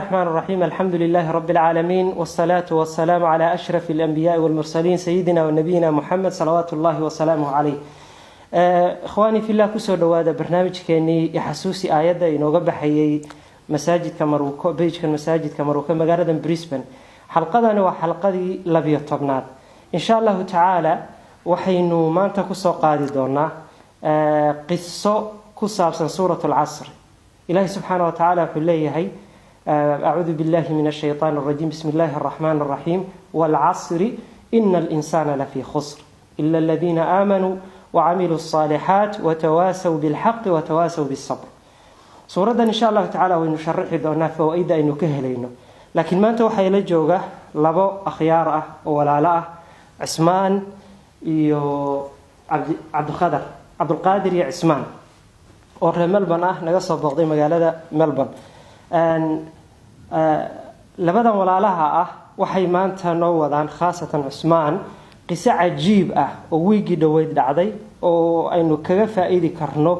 الرحمن الرحيم. الحمد لله رب العالمين، والصلاة والسلام على أشرف الأنبياء والمرسلين سيدنا ونبينا محمد صلوات الله وسلامه عليه. إخواني في الله، كسر دوادة برنامج كأني يحسوسي آيات إنه قبل حيي مساجد كمروكو بيج كان مساجد كمروكو مقارنة بريسبن. حلقة أنا وحلقة دي لبي الطبنات إن شاء الله تعالى. وحينو ما أنت كسر قادي دونا قصة كسر سورة العصر. إلهي سبحانه وتعالى حليه هي أعوذ بالله من الشيطان الرجيم. بسم الله الرحمن الرحيم. والعصر إن الإنسان لفي خسر إلا الذين آمنوا وعملوا الصالحات وتواسوا بالحق وتواسوا بالصبر. سورة إن شاء الله تعالى ونشرح دونا فوائد إنه كهلينه. لكن ما أنت وحي لجوجه لبو أخيار ولا لا عثمان يو عبد القادر يا عثمان أور ملبن نجا soo booqday magaalada Melbourne. Labadan walaalaha waxay maanta noo wadaan khaasatan Usmaan qiso cajiib oo wiigi dhaweyd dhacday oo aynu kaga faa'iidi karno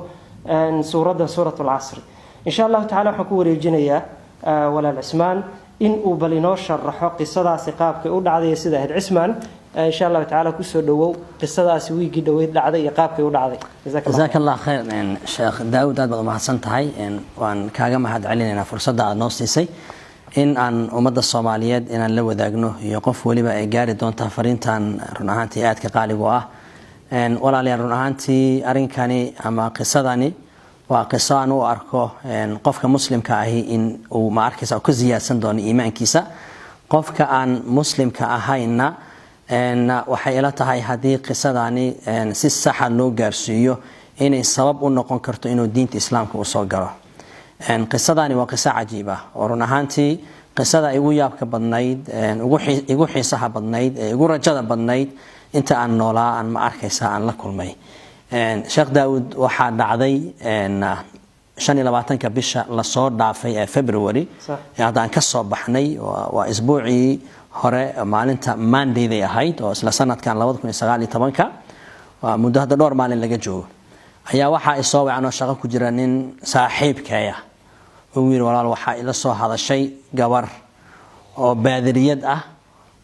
suuratul Asr. Insha Allah ta'ala waxaan ku wareejinayaa walaal Usmaan in uu bal inoo sharaxo qisadaasi qaabkay u dhacday sida ahayd. Usmaan إن شاء الله تعالى كسر دو قصة أسوي جدا ويد عادي يقابك ودعادي. جزاك الله خير. إن شيخ داود هذا ما حسنت هاي إن وان كاجم هاد علينا فرصة دا نصيصي إن عن أمد الصوماليات إن اللي وداجنه يقف ولي بقى جاري دون تفرين تان رناهانتي آت كقالي وآه إن ولا لي رناهانتي أرين كاني أما قصة داني وقصة أنو أركو إن قف كمسلم كأهي إن وما أركز أو كزيا سندوني إيمان كيسا قف كأن مسلم كأهي إننا waxay ila tahay hadii qisadani si sax ah loo gaarsiiyo inay sabab u noqon karto inuu diinta islaamka u soo galo. Qisadani waa qiso cajiib ah oo run ahaantii qisada igu yaabka badnayd igu xiisaha badnayd igu rajada badnayd inta aan noolaa aan ma arkaysa aan la kulmay. Sheekh Daawud waxa dhacday 25 bisha la soo dhaafay ee February hadaan ka soo baxnay waa isbuucii hore maalinta Monday ahayd oo isla sanadkan 2019 waa muddo hadda dhowr maalin laga joogo ayaa waxa ay soo wacno shaqo ku jira nin saaxiibkaya oo wiil walaal waxa ila soo hadashay gabar oo baadiriyad ah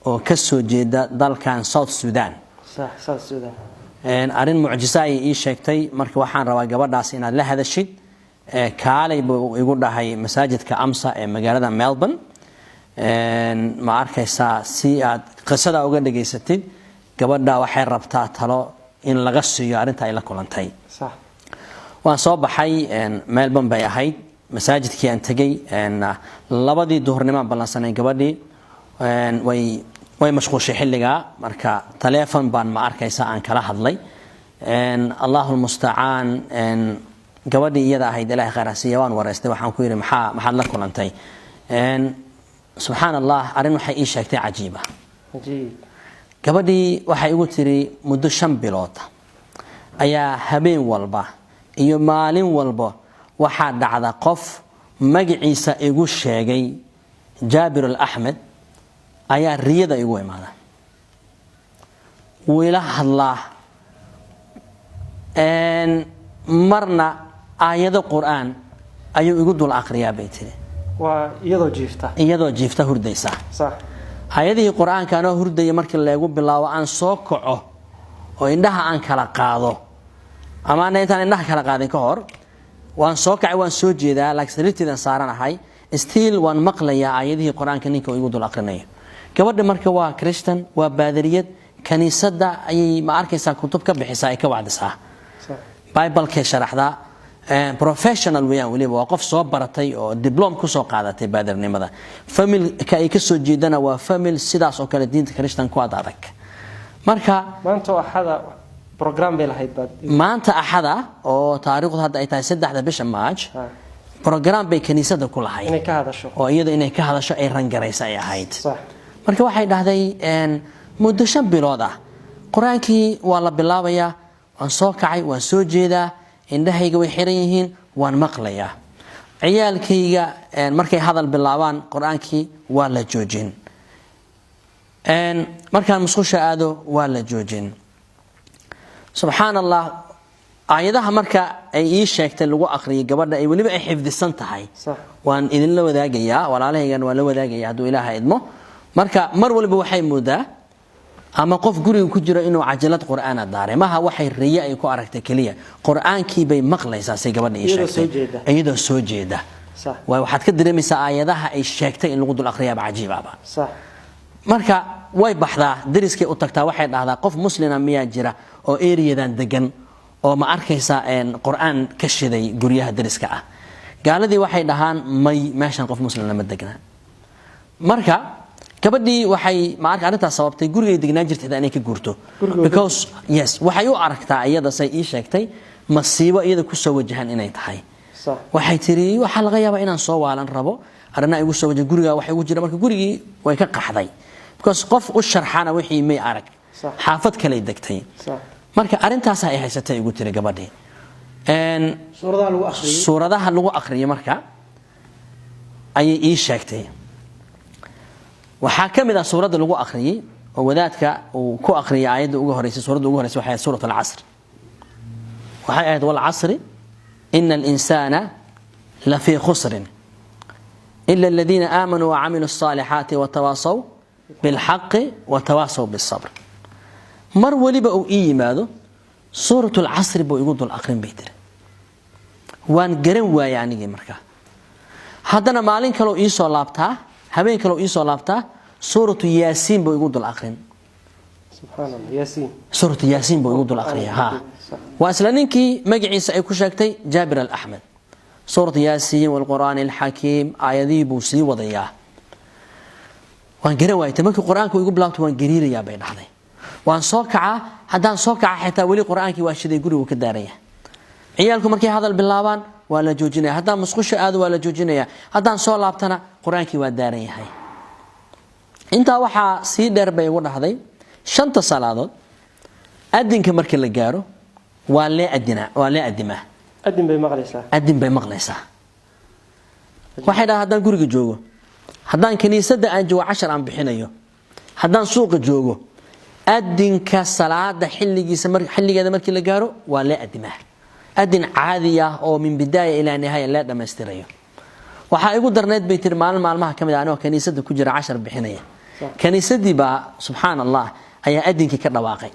oo ka soo jeeda dalkan South Sudan. South Sudan arin mucjiso ay ii sheegtay markii waxaan rabaa gabadhaas inaad la hadashid kaalay buu igu dhahay masaajidka Amsa ee magaalada Melbourne. ما arkaysa si aad qisada uga dhageysatid gabadha waxay rabtaa talo in laga siiyo arinta ay la kulantay. Sax waan soo baxay Melbourne bay ahayd masaajidkii aan tagay labadii duhurnimo balansanay gabadhii way mashquushay xilliga marka telefoon baan ma arkaysa aan kala hadlay Allahul musta'an gabadhii iyada ahayd Ilaahay khayraasiyo waan wareystay waxaan ku yiri maxaad la kulantay. سبحان الله أرين وحي إيش شيء عجيبة. عجيب. قبدي وحي يقولي مدة شم بلوطة. أيا هبين والبا. إيو مالين والبا. وحد على قف مجلس يقول شيء جابر الأحمد. أيا رياضة يقول ماذا. وإله الله. إن مرنا آيات القرآن أيو يقولوا الأقرياء بيتي. iyadoo jiifta hurdaysa sax ayadii quraanka aan hurday markii lagu bilaabo aan soo kaco oo indhaha aan kala qaado ama intaan indhaha kala qaadin ka hor waan soo kacay waan soo jeedaa laakiin saaranahay still waan maqlayaa ayadii quraanka ninka igu dul aqrinayo gabadha marka waa Christian waa baadiriyad kaniisada ayay ma arkaysaa kutub ka bixisa ay ka wacdisaa Bible ka sharaxda professional weeyaan waliba waa qof soo baratay oo diplom ku soo qaadatay baadirnimada family ka ay ka soo jeedana waa family sidaas oo kale diinta Christian ku adag marka maanta axada program bay lahayd maanta axada oo taariikhdu hadda ay tahay 3 bisha March program bay kaniisada ku lahayd inay ka hadasho oo iyada inay ka hadasho ay rangareysa ay ahayd sax marka waxay dhahday muddo 5 bilood ah quraankii waa la bilaabayaa waan soo kacay waan soo jeedaa indhahayga way xiran yihiin waan maqlayaa ciyaalkayga markay hadal bilaabaan quraankii waa la joojin markaan musqusha aado waa la joojin subhanallah aayadaha marka ay ii sheegtay lagu aqriyay gabadha ay waliba ay xifdisan tahay waan idin la wadaagayaa walaalahaygan waan la wadaagayaa haduu ilaahay idmo marka mar waliba waxay moodaa ama qof guriga ku jira inuu cajalad quraan daaray maha waxay riya ay ku aragtay kaliya quraankii bay maqlaysaa say gabadha ii sheegtay iyadoo soo jeeda way waxaad ka dareemaysaa aayadaha ay sheegtay in lagu dul aqriyaa cajiib ah صح marka way baxdaa dariskay u tagtaa waxay dhahdaa qof muslima miyaa jira oo eeriyadan degan oo ma arkaysa quraan ka shiday guriyaha dariska ah gaaladii waxay dhahaan may meeshan qof muslim lama degna marka gabadhii waxay ma arka arinta sababtay guriga degnaa jirtay inay ka guurto because yes waxay u aragtaa iyada say ii sheegtay masiibo iyada ku soo wajahan inay tahay صح waxay tiri waxa laga yaabaa inaan soo waalan rabo arina igu soo wajahan guriga waxay ugu jira marka gurigii way ka qaxday because qof u sharxana wixii may arag xaafad kale degtay صح marka arintaas ay haysatay igu tiri gabadhii suuradaha lagu aqriyo marka ay ii sheegtay waxa kamid ah suurada lagu aqriyay oo wadaadka uu ku aqriyay aayada ugu horeysay suurada ugu horeysay waxay suuratul casr waxay ahayd wal casri innal insana la fi khusr illa alladhina amanu wa amilus salihati wa tawasaw bil haqqi wa tawasaw bis sabr mar waliba uu yimaado suuratul casr buu igu dul aqrin baytir waan garan waayay anigii marka haddana maalin kale oo ii soo laabtaa habeen kale oo ii soo laabtaa suuratu yaasiin buu igu dul aqrin subhanallah yaasiin suuratu yaasiin buu igu dul aqriyaa ha waa isla ninkii magaciisa ay ku sheegtay Jaabir al-Ahmed suuratu yaasiin wal quraan al-hakiim aayadii buu sii wadayaa waan garan waayay markii quraanku igu bilaabto waan gariirayaa bay dhahday waan soo kaca haddaan soo kaca xitaa wali quraankii waa shiday guriga ka daaraya ciyaalku markay hadal bilaabaan waa la joojinaya haddaan musqusha aad waa la joojinaya haddaan soo laabtana quraankii waa daaran yahay inta waxa si dheer bay ugu dhahday shanta salaadood adinka markii la gaaro waa la adima adin bay maqlaysaa waxay dhahay haddaan guriga joogo haddaan kaniisada aan joogo 10 aan bixinayo haddaan suuqa joogo adinka salaada xilligeeda markii la gaaro waa la adima adin caadi ah oo min bidaaya ilaa nihaaya la dhameystirayo waxa igu darneed bay tir maalmaha kamid ah anoo kaniisada ku jira 10 bixinaya kaniisadii baa subhanallah ayaa adinki ka dhawaaqay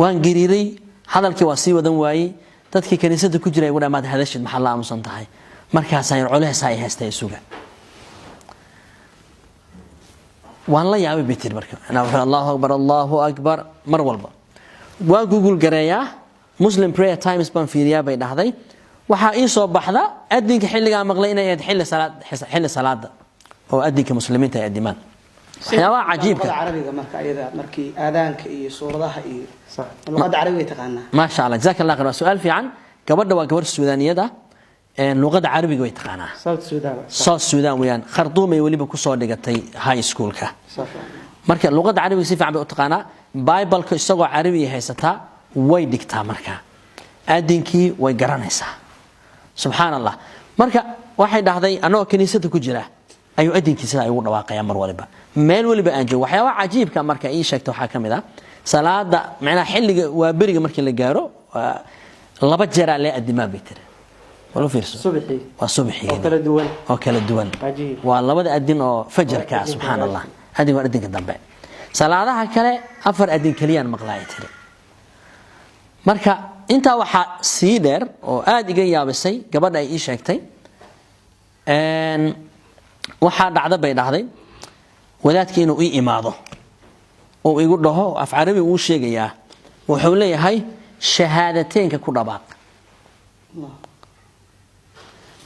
waan gariiray hadalkii waa sii wadan waayay dadkii kaniisada ku jiray wada maad hadashid maxaa la aamusan tahay markaas ay culeys ay haystay suga waan la yaabay bitir marka ana waxa Allahu akbar mar walba waa google gareeyaa muslim prayer times ban fiiriyaa bay dhahday waxa ii soo baxda adinka xilliga maqlay inay aad xilli salaada oo adinka muslimiinta ay adimaan waxyaaba cajiibka carabiga marka ayada markii aadaanka iyo suuradaha iyo luqada carabiga taqaana ma sha Allah jazakallahu khayr su'aal fiican gabadha waa gabar Suudaaniyada luqada carabiga way taqaanaa South Sudan weeyaan Khartoum ay waliba ku soo dhigatay high schoolka marka luqada carabiga si fiican bay u taqaanaa bible-ka isagoo carabi haysataa way dhigtaa marka aadinkii way garanaysaa subhanallah marka waxay dhahday anoo kaniisada ku jira ayuu aadinkiisa ay ugu dhawaaqayaan mar waliba meel waliba aan joogo waxyaaba cajiibka marka ii sheegto waxa kamid ah salaada macnaha xilliga waa bariga markii la gaaro laba jeer la adimaa bitir wala fiirso subaxii waa subaxii oo kala duwan cajiib waa labada adin oo fajrka subhanallah adin waa adinka dambe salaadaha kale afar adin kaliyaan maqlaay tiri marka inta waxa sii dheer oo aad iga yaabisay gabadha ay ii sheegtay waxa dhacda bay dhahday wadaadkii inuu ii imaado oo igu dhaho af carabi uu sheegayaa wuxuu leeyahay shahaadateynka ku dhabaaq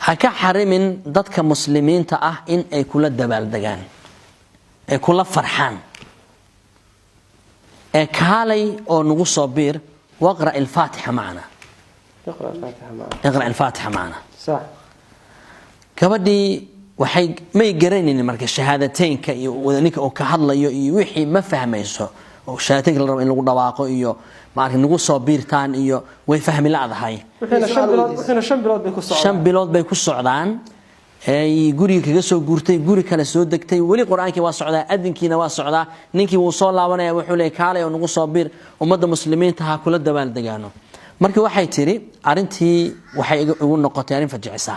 ha ka xarimin dadka muslimiinta ah in ay kula dabaaldegaan ay kula farxaan ee kaalay oo nagu soo biir waqra al-fatiha macana اقرأ الفاتحة معنا صح gabadhii waxay may garanaynin marka shahaadateynka iyo wadaninka oo ka hadlayo iyo wixii ma fahmayso oo shahaadateynka la rabo in lagu dhawaaqo iyo maarka nagu soo biirtaan iyo way fahmi laadahay wixina 5 bilood bay ku socdaan 5 bilood bay ku socdaan ay guriga kaga soo guurtay guri kale soo degtay wali quraanki waa socdaa adinkiina waa socdaa ninkii wuu soo laabanaya wuxuu leeyahay kaalay oo nagu soo bir ummadda muslimiinta ha kula dabaal degaano markii waxay tiri arintii waxay ugu noqotay arin fajicisa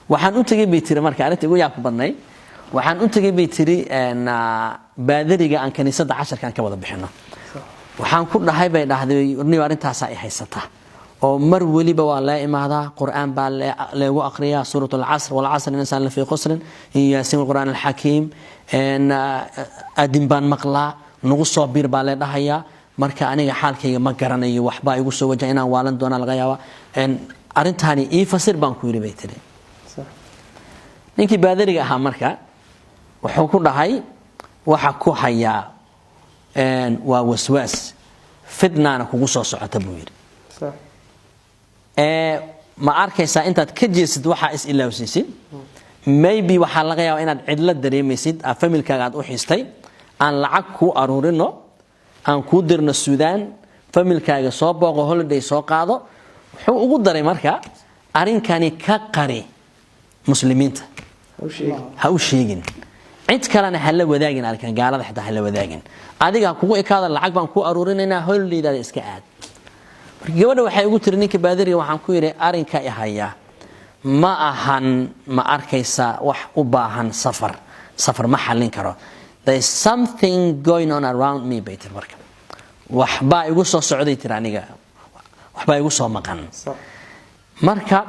waxaan u tagay bay tiri marka arintii ugu yaab badnay waxaan u tagay bay tiri baadariga aan kaniisada 10 kan ka wada bixino waxaan ku dhahay bay dhahday warniyo arintaas ay haysata oo mar waliba waa la imaada quraan baa lagu aqriyaa suuratul asr wal asr insan la fi khusr yaasin quraan al hakim adin baan maqla nagu soo bir baa la dhahaya marka aniga xaalkayga ma garanayo waxba igu soo wajah inaan waalan doona laga yaaba arintani ii fasir baan ku yiri bay tiri ninkii baadariga ahaa marka wuxuu ku dhahay waxa ku haya waa waswaas fidnaana kugu soo socota buu yiri ma arkaysa intaad ka jeesid waxa is ilaawsiisid maybe waxa laga yaabaa inaad cidla dareemaysid familkaaga aad u xistay aan lacag ku aruurino aan ku dirno Suudaan familkaaga soo booqo holiday soo qaado wuxuu ugu daray marka arinkani ka qari muslimiinta ha u sheegin cid kalena hal wadaagin arkan gaalada xitaa hal wadaagin adiga kugu ekaada lacag baan ku aruurinaynaa holidayda iska aad gabadha waxay ugu tiri ninka baadiriga waxaan ku yiri arinka ay haya ma ahan ma arkaysa wax u baahan safar ma xalin karo there is something going on around me better marka waxba igu soo socday tir aniga waxba igu soo maqan marka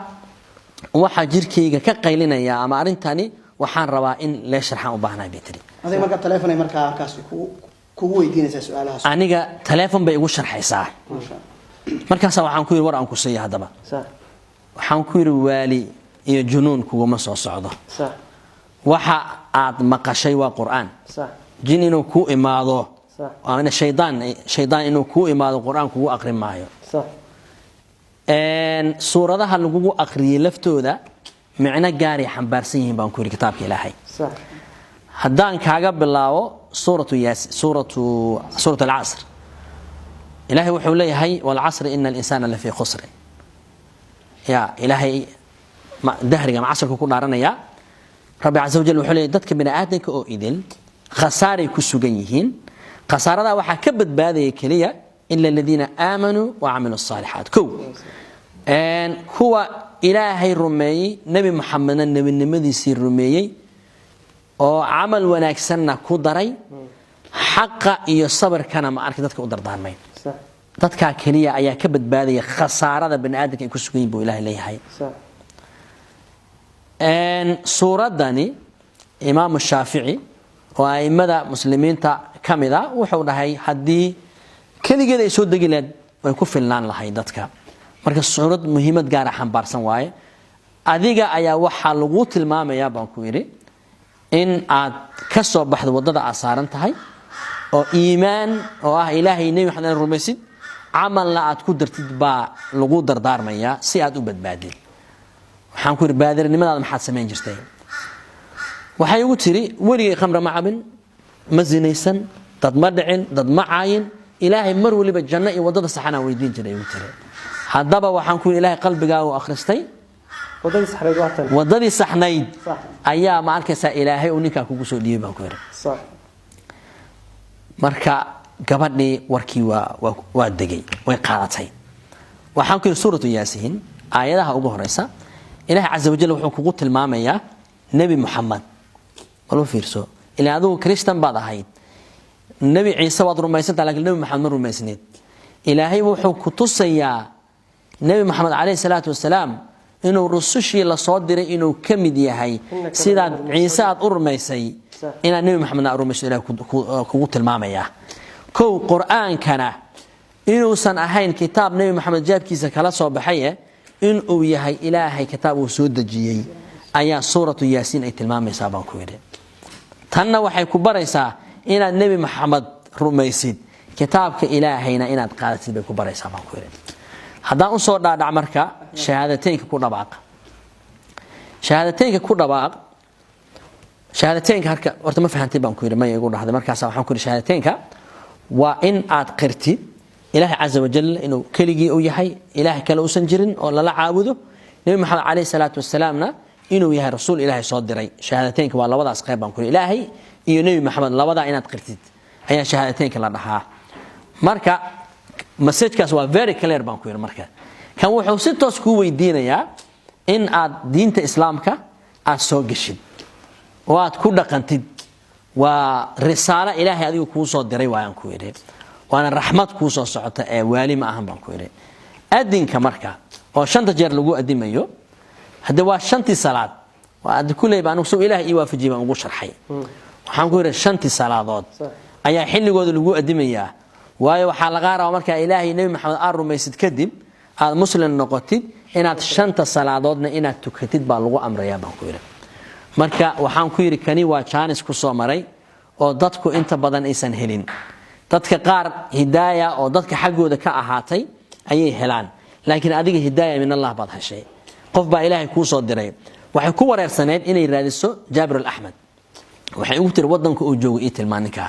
waxa jirkeyga ka qaylinaya ama arintani waxaan rabaa in la sharxan u baahnaay better adiga marka telefoon ay marka halkaas kugu weydiinaysaa su'aalahaas aniga telefoon bay igu sharxaysaa markaas waxaan ku yiri war aan ku siiyay hadaba waxaan ku yiri waali iyo junuun kuuma soo socdo waxa aad maqashay waa quraan jin inuu ku imaado ana shaydaan inuu ku imaado quraan kugu aqrin maayo suuradaha lagu aqriyay laftooda macna gaari xambaarsan yihiin baan ku yiri kitaabka Ilaahay haddaan kaaga bilaabo suuratu al-asr إلهي وحول لي والعصر إن الإنسان لفي خسر يا إلهي دهري مع عصر كل نارنا يا ربي عز وجل وحول لي دتك من آدمك أو إذن خسارة كسجيهين خسارة ده وحكبت بهذه كلية إلا الذين آمنوا وعملوا الصالحات أن هو إلهي الرمي نبي محمد النبي النمذي سير الرمي أو عمل ونكسرنا كدري حق يصبر كان ما أركض دتك أقدر دارمين dadka kaliya ayaa ka badbaadaya khasaarada bani'aadamka ay ku sugan yihiin buu Ilaahay leeyahay suuradani Imaam Shaafici oo aimada muslimiinta kamida wuxuu dhahay hadii kaligeed ay soo degileen way ku filnaan lahayd dadka marka suurad muhiimad gaar ah xambaarsan waaye adiga ayaa waxa lagu tilmaamayaa baan ku yiri in aad ka soo baxdo wadada asaaran tahay oo iimaan oo ah Ilaahay Nabi Maxamed rumaysid amal la aad ku dartid ba lagu dardaarmaya si aad u badbaadid waxaan ku badbaadinimada maxaad sameyn jirtay waxay ugu tiri waliga khamra ma cabin ma zinaysan dad ma dhicin dad ma caayin Ilaahay mar waliba janno iyo wadada saxana weydiin jiray ugu tiri hadaba waxaan ku Ilaahay qalbigaaga u akhristay wadadii saxnayd ayaa ma arkaysa Ilaahay uu ninka kugu soo dhiibay baan ku yiri marka gabadhii warkii waa degay way qaadatay waxaan ku suuratu yaasiin aayadaha ugu horeysa Ilaahay Azza wa Jalla wuxuu kugu tilmaamayaa Nabi Muhammad walo fiirso ilaa adoo Kristaan baad ahayd Nabi Ciise waad rumaysantaa laakiin Nabi Muhammad ma rumaysneed Ilaahay wuxuu ku tusayaa Nabi Muhammad alayhi salaatu wasalaam inuu rusushii la soo diray inuu kamid yahay sida Ciise aad u rumaysay ina Nabi Muhammad aad rumaysay Ilaahay kugu tilmaamayaa كو قرآن كان إنه سن أهين كتاب نبي محمد جاب كيسة كلا صباحية إن أويهاي إلهي كتابه سود الجيي أيا سورة ياسين أي تلمام يسابان كويرة تنا وحي كبريسا إن النبي محمد رميسيد كتاب كإلهينا إن قالت بكبريسا بان كويرة هذا أنصر دا عمرك شهادتين كل باق شهادتين كل باق شهادتين كهرك ورت ما فهمت بان كويرة ما يقول هذا مركز وحن كل شهادتين ك وإن أتقرتي إله عز وجل إنه كلجي أو يحي إله كلا وسنجرن ولا لا عابده نبي محمد عليه الصلاة والسلام inuu yahay rasuul ilaahay soo diray shahaadateynka waa labadaas qayb baan ku ilaahay iyo nabi maxamed labada inaad qirtid ayaa shahaadateynka la dhahaa marka message-kaas waa very clear baan ku yiri marka kan wuxuu si toos ku weydiinayaa in aad diinta islaamka aad soo gashid oo aad ku dhaqantid waa risaalo ilaahay adigu kuu soo diray waayaan ku yiri waana raxmad kuu soo socota ee waali ma ahan baan ku yiri adinka marka oo shanta jeer lagu adimayo hadda waa shantii salaad waa ad kulay baan soo ilaahay ii waafajiyay baan ugu sharxay waxaan ku yiri shantii salaadood ayaa xilligooda lagu adimayaa waayo waxa laga rabaa marka ilaahay nabi maxamed aad rumaysid kadib aad muslim noqotid inaad shanta salaadoodna inaad tukatid baa lagu amrayaa baan ku yiri marka waxaan ku yiri kani waa chance ku soo maray oo dadku inta badan aysan helin dadka qaar hidaaya oo dadka xaggooda ka ahaatay ayay helaan laakiin adiga hidaaya min Allah baad heshay qof baa ilaahay ku soo diray waxay ku wareersaneed inay raadiso Jaabir al-Ahmad waxay ugu tiri wadanka uu joogo ee tilmaaninka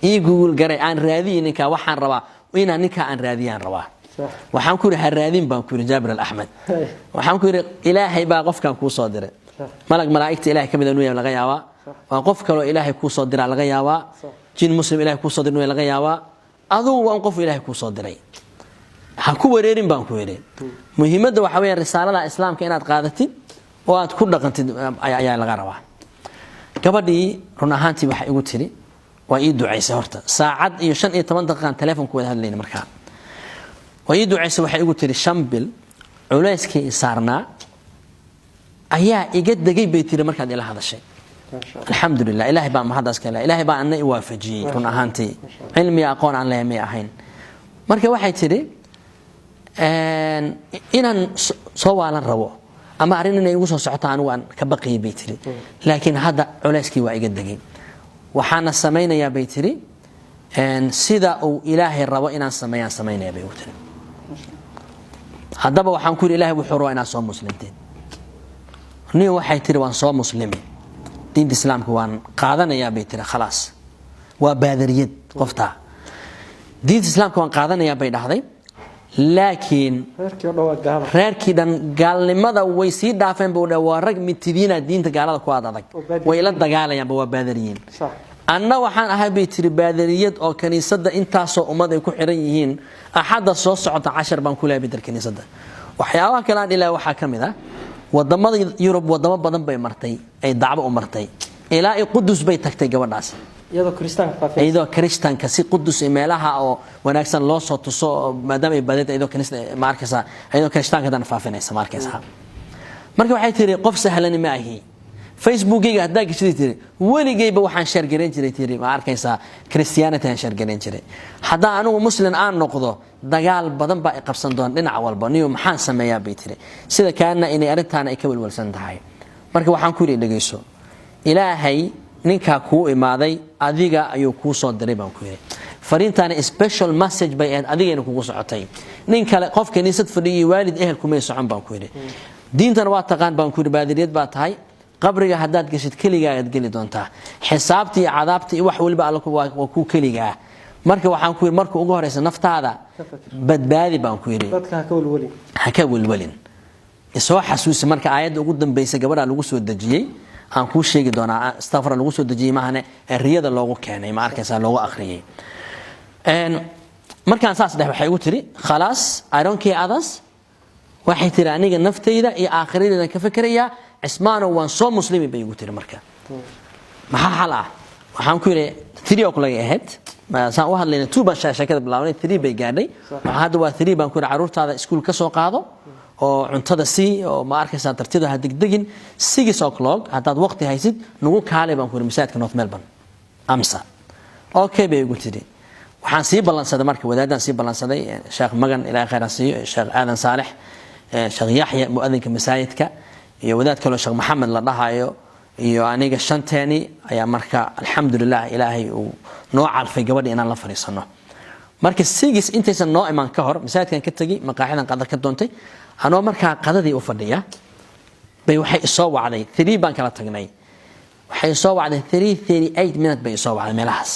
ii Google garay aan raadiyo ninka waxaan rabaa inaan ninka aan raadiyaan rabaa waxaan ku yiri ha raadin baan ku yiri Jaabir al-Ahmad waxaan ku yiri ilaahay baa qofkan ku soo diray malaa'ikta ilaahay kamid inuu yahay laga yaabaa waa qof kale oo ilaahay ku soo diray laga yaabaa jin muslim ilaahay ku soo diray laga yaabaa aduu waa qof ilaahay ku soo diray ha ku wareerin baan ku yiri muhiimadda waxa weeyaan risaalada islaamka inaad qaadatid oo aad ku dhaqantid ayaa laga rabaa gabadhii run ahaantii waxa igu tiri waa ii duceysay horta saacad iyo 15 daqiiqo telefoonku wada hadlayna markaa waa ii duceysay waxa igu tiri shambil culayskii saarnaa ayaa iga dagay bay tiri markaad ila hadashay alxamdulillah ilaahay baa mahadaas kale ilaahay baa anna i waafajiyay run ahaantii cilmi aqoon aan leeyahay ahayn marka waxay tiri inaan soo waalan rabo ama arin inay igu soo socoto anigu aan ka baqiyay bay tiri laakiin hadda culayskii waa iga dagay waxaana sameeynaya bay tiri sida uu ilaahay rabo inaan sameeynaya bay tiri haddaba waxaan ku yiri ilaahay wuxuu rabaa inaan soo muslimteen niyo waxay tiri waan soo muslimi diinta islaamka waan qaadanayaa bay tiri khalaas waa baadariyad qofta diinta islaamka waan qaadanayaa bay dhahday laakiin reerkii dhan gaalnimada way sii dhaafeen buu dhaw waa rag mitidiina diinta gaalada ku adag way la dagaalayaan waa baadariyin anna waxaan ahay bay tiri baadariyad oo kaniisada intaasoo ummad ay ku xiran yihiin axada soo socota 10 baan ku leeyahay bidar kaniisada waxyaabaha kale aan ilaa waxa kamid ah wadamada Yurub wadamo badan bay martay ay dacwo u martay ilaa ay Qudus bay tagtay gabadhaas iyadoo kristaanka si Qudus meelaha oo wanaagsan loo soo tuso maadaama ay baadada iyadoo kaniista markaysa iyadoo kristaanka dan faafinaysa markaysa marka waxay tiri qof sahlan ma ahi Facebook-iga hadda gishid tiri waligayba waxaan share gareyn jiray tiri ma arkaysa Christianity aan share gareyn jiray hadda anigu muslim aan noqdo dagaal badan baa i qabsan doon dhinac walba niyo maxaan sameeyaa bay tiri sida kaana inay arintaan ay ka walwalsan tahay marka waxaan ku yiri dhageyso ilaahay ninka ku imaaday adiga ayuu ku soo diray baan ku yiri fariintaana special message bay adigayna kugu socotay nin kale qof kaniisad fadhiyay waalid ehelku ma socon baan ku yiri diintan waa taqaan baan ku yiri baadiriyad baa tahay qabriga hadaad gashid kaliga aad gali doontaa xisaabtii cadaabtii wax waliba alla ku kaliga marka waxaan ku yiri marka ugu horeysa naftaada badbaadi baan ku yiri dadka ha ka walwalin isoo xasuus marka aayada ugu dambeysay gabadha lagu soo dajiyay aan ku sheegi doonaa astaghfar lagu soo dajiyay maahane riyada loogu keenay ma arkaysa loogu akhriyay markaan saas dhahay waxay ugu tiri khalaas I don't care others waxay tiri aniga naftayda iyo aakhiradeeda ka fikiraya cismaano waan soo muslimi bay ugu tiri marka maxaa xal ah waxaan ku yiri 3 o'clock ahead ma saan u hadlayna 2 baan shaqada bilaabnay 3 bay gaadhay hadda waa 3 baan ku yiri caruurtaada iskuul ka soo qaado oo cuntada si oo ma arkaysa tartiida ha degdegin 6 o'clock hadaad waqti haysid nagu kaalay baan ku yiri masaajidka North Melbourne amsa okay bay ugu tiri waxaan sii balansaday marka wadaadaan sii balansaday sheekh magan ilaahay khayr siiyo sheekh aadan saalix sheekh yaxya muadinka masaajidka iyo wadaad kale sheekh maxamed la dhahayo iyo aniga shanteeni ayaa marka alxamdulillah ilaahay uu noo calfay gabadha inaan la fariisano marka sigis intaysan noo iman ka hor masaajidkan ka tagi maqaaxidan qadar ka doontay anoo marka qadadii u fadhiya bay waxay soo wacday 3 baan kala tagnay waxay soo wacday 3:38 minute bay soo wacday meelahaas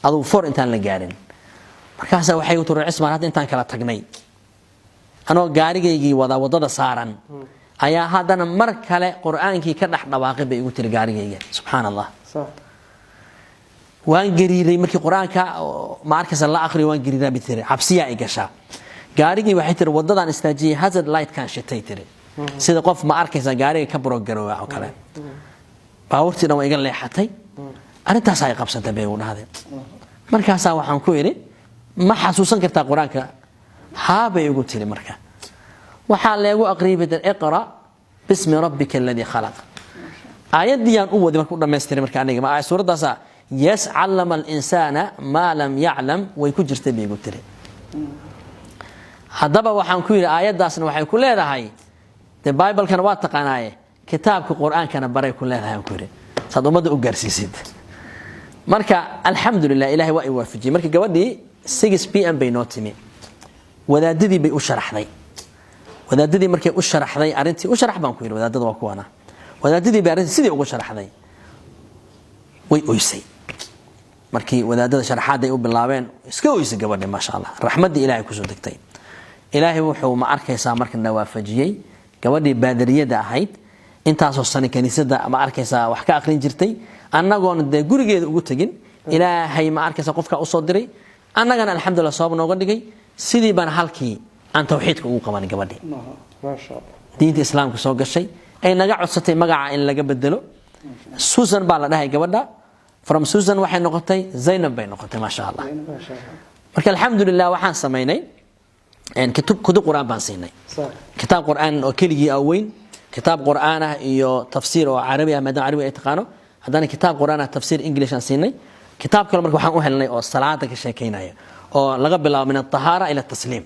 aduu 4 intaan la gaarin markaas waxay u turay cismaan hadda intaan kala tagnay anoo gaarigaygii wadada saaran ayaa haddana mar kale qur'aankii ka dhex dhawaaqay bay igu tiri gaarigayga subxaan allah صح waan gariiray markii quraanka ma arkaysa la akhriyo waan gariiray bitiri xabsiya ay gashaa gaarigii waxay tiri wadadan istaajiyay hazard light kan shitay tiri sida qof ma arkaysa gaariga ka brogaroowa oo kale baawurtina way iga leexatay arintaas ay qabsatay bay u dhahday markaas waxaan ku yiri ma xasuusan kartaa quraanka haa bay ugu tiri marka waxa leegu aqriibay iqra bismi rabbika alladhi khalaq ayadiyan u wadi markuu dhameystiray marka aniga ma ay suuradaas yas'alama al-insana ma lam ya'lam way ku jirtay bay ugu tiri hadaba waxaan ku yiri ayadaasna waxay ku leedahay the bible kana waa taqaanaaye kitaabka quraankana baray ku leedahay aan ku yiri sad umada u gaarsiisid marka alxamdulillah ilaahay waa i waafajiyay marka gabadhii 6 pm bay noo timi wadaadadii bay u sharaxday wadaadadii markay u sharaxday arintii u sharax baan ku yiri wadaadada waa kuwana wadaadadii bay arintii sidii ugu sharaxday way oysay markii wadaadada sharaxaad ay u bilaabeen iska oysay gabadha ma sha Allah raxmadii ilaahay ku soo degtay ilaahay wuxuu ma arkaysaa marka nawaafajiyay gabadhii baadariyada ahayd intaasoo sano kaniisada ma arkaysaa wax ka aqrin jirtay annagoon de gurigeeda ugu tagin ilaahay ma arkaysaa qofka u soo diray annagana alxamdulillah sabab nooga dhigay sidii baan halkii aan tawxiidka ugu qaban gabadhii ما شاء الله diinta islaamka soo gashay ay naga codsatay magaca in laga bedelo Susan baa la dhahay gabadha from Susan waxay noqotay Zainab bay noqotay ma sha Allah ما شاء الله marka alxamdulillah waxaan sameeynay in kutub quraan baan siinay صح kitaab quraan oo keligii aweyn kitaab quraan ah iyo tafsiir oo carabi ah maadaama carabi ay taqaano hadana kitaab quraan ah tafsiir english aan siinay kitaab kale marka waxaan u helnay oo salaada ka sheekeynaya oo laga bilaabo min at-tahara ila at-taslim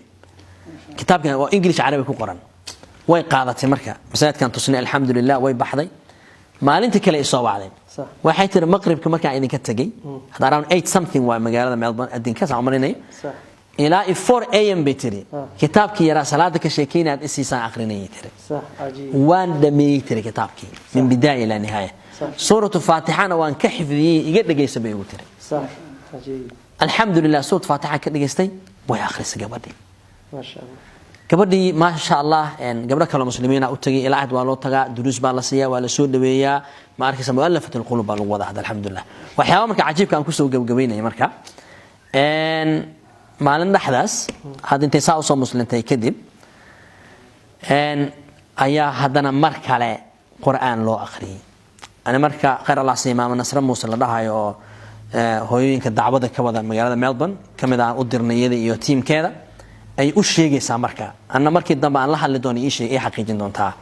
kitaabkan oo english carabi ku qoran way qaadatay marka masaajidkan tusnay alxamdulillah way baxday maalintii kale ay soo wacday صح waxay tiri maqribka marka idinka tagay hada around 8 something waa magaalada Melbourne adinka saameynay صح ila 4 am bitiri kitaabkii yara salaada ka sheekeynaad isiisan aqrinay tiri صح عجيب waan dhameeyay tiri kitaabkii min bidaaya ila nihaaya suuratu faatihana waan ka xifdiyay iga dhageysay bay ugu tiri صح عجيب alxamdulillah suuratu faatiha ka dhageystay way akhrisay gabadhii ما شاء الله gabadhii ma sha Allah gabdho kale muslimiina u tagay ilaa waa loo tagaa duruus baa la siiyaa waa la soo dhaweeyaa ma arkaysa mu'allafatul qulub baa lagu wada alxamdulillah waxyaabo marka cajiibka aan ku soo gabagabeynay marka maalin dhaxdaas had intay saa soo muslintay kadib ayaa hadana mar kale quraan loo akhriyay ana marka khayr Allah si imaam Nasr Muuse la dhahayo oo hooyooyinka dacwada ka wada magaalada Melbourne kamid ah u dirnayada iyo teamkeeda ay u sheegaysaa marka anna markii dambe aan la hadli doono ii sheeg ee xaqiijin doontaa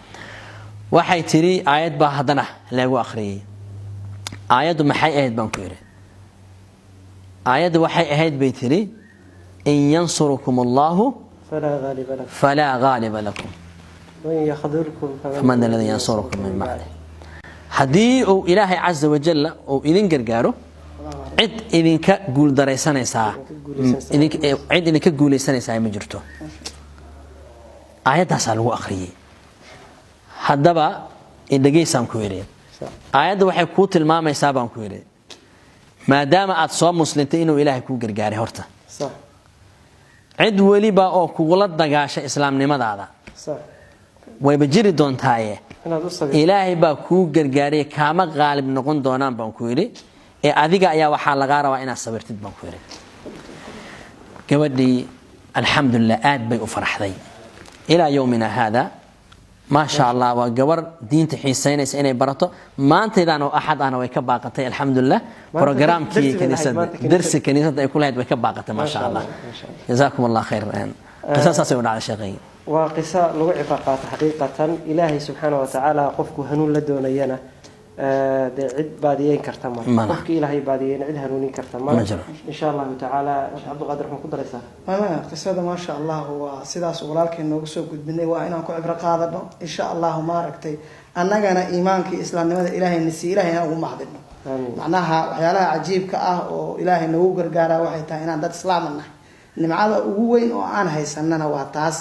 waxay tiri aayad baa hadana lagu akhriyay aayadu maxay ahayd baan ku yiri aayadu waxay ahayd bay tiri in yansurukum Allah فلا غالب لكم fala ghaliba lakum وإن يخذلكم faman alladhi yansurukum min ba'di hadii uu ilaahay azza wa jalla uu idin gargaaro cid idinka guul dareysanaysaa idinka guuleysanaysaa ma jirto aayadaas lagu akhriyay hadaba indhageysaan ku yiri aayadu waxay ku tilmaamaysaa baan ku yiri maadaama aad soo muslintay inuu ilaahay ku gargaaray horta صح cid waliba oo kugula dagaasha islaamnimadaada صح wayba jiri doontaaye أنا أصدق ilaahay baa ku gargaaray kaama qaalib noqon doonaan baan ku yiri ee adiga ayaa waxa laga rabaa inaad sabirtid baan ku yiri gabadhii alxamdulillah aad bay u faraxday ila yawmina hada ma sha Allah waa gabar diinta xiisaynaysa inay barato maantaydaan oo ahad ana way ka baaqatay alxamdulillah programkii kaniisada darsi kaniisada ay ku lahayd way ka baaqatay ma sha Allah jazaakum Allah khairan qisaas ay u dhacday sheekay وقصة لو عبقات حقيقة إلهي سبحانه وتعالى قفك هنون لدونينا عد باديين كرتما قفك إلهي باديين عد هنونين كرتما إن شاء الله تعالى عبد القادر محمد قدر إسا قصة ما شاء الله هو سيداس ولالك إنه سوق بني وإنا كو عبرة قادر إن شاء الله ما ركتي أننا إيمانك إسلام لماذا إلهي نسي إلهي أنا محضرنا معناها وحيالها عجيب كأه وإلهي نوغر قارا وحيتا إنا داد إسلامنا نمعاذا أقوين وآن هيساننا واتاس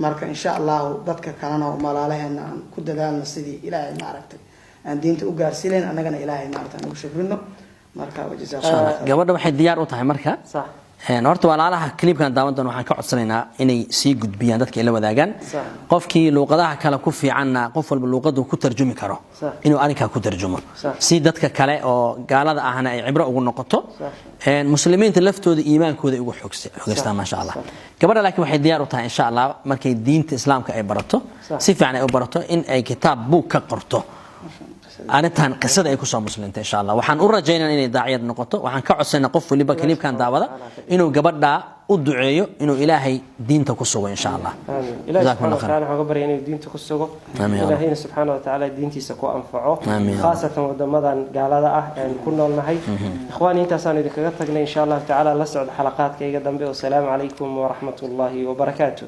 marka insha Allah dadka kalena oo malaaleena aan ku dadaalno sidii Ilaahay maaragtay aan diinta u gaarsiileen annagana Ilaahay maaragtay aan u shukrino marka wajazaa gabadha waxay diyaar u tahay marka صح horta walaalaha clipkan daawan doona waxaan ka codsanaynaa inay sii gudbiyaan dadka ila wadaagaan qofkii luuqadaha kale ku fiicanna qof walba luuqadu ku tarjumi karo inuu arinka ku tarjumo si dadka kale oo gaalada ahna ay cibro ugu noqoto muslimiinta laftooda iimaankooda ugu xoogaysta ma sha Allah gabadha laakiin waxay diyaar u tahay insha Allah markay diinta islaamka ay barato si fiican ay u barato in ay kitaab book ka qorto arintan qisada ay ku soo muslimtay insha Allah waxaan u rajaynaynaa inay daaciyad noqoto waxaan ka codsanaa qof waliba clipkan daawada inuu gabadha u duceeyo inuu ilaahay diinta ku sugo insha Allah ilaahay subhanahu wa ta'ala wuxuu bari inuu diinta ku sugo ilaahay subhanahu wa ta'ala diintiisa ku anfaco khaasatan wadamadan gaalada ah ee ku noolnahay ikhwaani intaasaan idinkaga tagnay insha Allah ta'ala la socod xalaqaadkayga dambe oo salaamu calaykum wa rahmatullahi wa barakaatuh